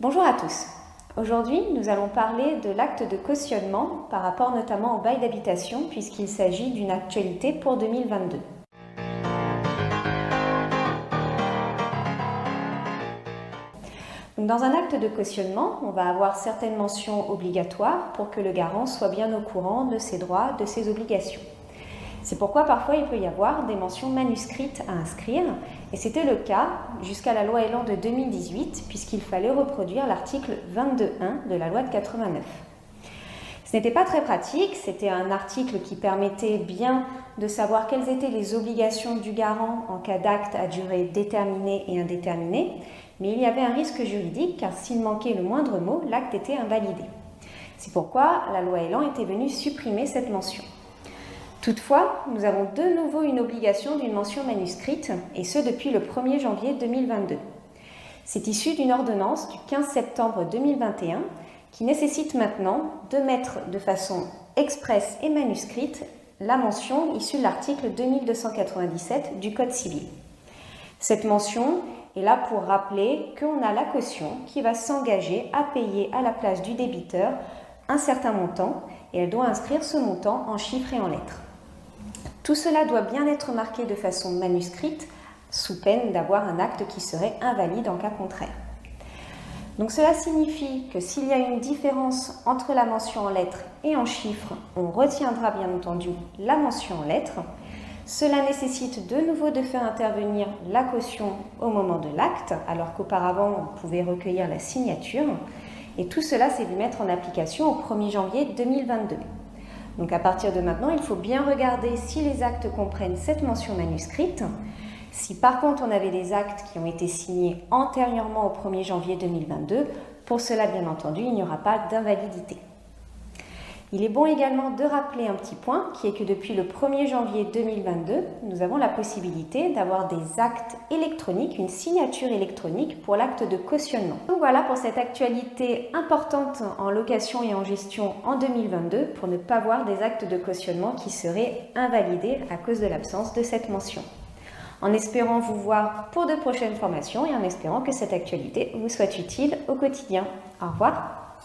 Bonjour à tous. Aujourd'hui, nous allons parler de l'acte de cautionnement par rapport notamment au bail d'habitation puisqu'il s'agit d'une actualité pour 2022. Donc, dans un acte de cautionnement, on va avoir certaines mentions obligatoires pour que le garant soit bien au courant de ses droits, de ses obligations. C'est pourquoi parfois il peut y avoir des mentions manuscrites à inscrire, et c'était le cas jusqu'à la loi Elan de 2018, puisqu'il fallait reproduire l'article 22.1 de la loi de 89. Ce n'était pas très pratique, c'était un article qui permettait bien de savoir quelles étaient les obligations du garant en cas d'acte à durée déterminée et indéterminée, mais il y avait un risque juridique car s'il manquait le moindre mot, l'acte était invalidé. C'est pourquoi la loi Elan était venue supprimer cette mention. Toutefois, nous avons de nouveau une obligation d'une mention manuscrite, et ce depuis le 1er janvier 2022. C'est issu d'une ordonnance du 15 septembre 2021 qui nécessite maintenant de mettre de façon expresse et manuscrite la mention issue de l'article 2297 du Code civil. Cette mention est là pour rappeler qu'on a la caution qui va s'engager à payer à la place du débiteur un certain montant, et elle doit inscrire ce montant en chiffres et en lettres. Tout cela doit bien être marqué de façon manuscrite, sous peine d'avoir un acte qui serait invalide en cas contraire. Donc cela signifie que s'il y a une différence entre la mention en lettres et en chiffres, on retiendra bien entendu la mention en lettres. Cela nécessite de nouveau de faire intervenir la caution au moment de l'acte, alors qu'auparavant on pouvait recueillir la signature. Et tout cela, c'est de mettre en application au 1er janvier 2022. Donc à partir de maintenant, il faut bien regarder si les actes comprennent cette mention manuscrite. Si par contre on avait des actes qui ont été signés antérieurement au 1er janvier 2022, pour cela bien entendu, il n'y aura pas d'invalidité. Il est bon également de rappeler un petit point qui est que depuis le 1er janvier 2022, nous avons la possibilité d'avoir des actes électroniques, une signature électronique pour l'acte de cautionnement. Donc voilà pour cette actualité importante en location et en gestion en 2022 pour ne pas voir des actes de cautionnement qui seraient invalidés à cause de l'absence de cette mention. En espérant vous voir pour de prochaines formations et en espérant que cette actualité vous soit utile au quotidien. Au revoir.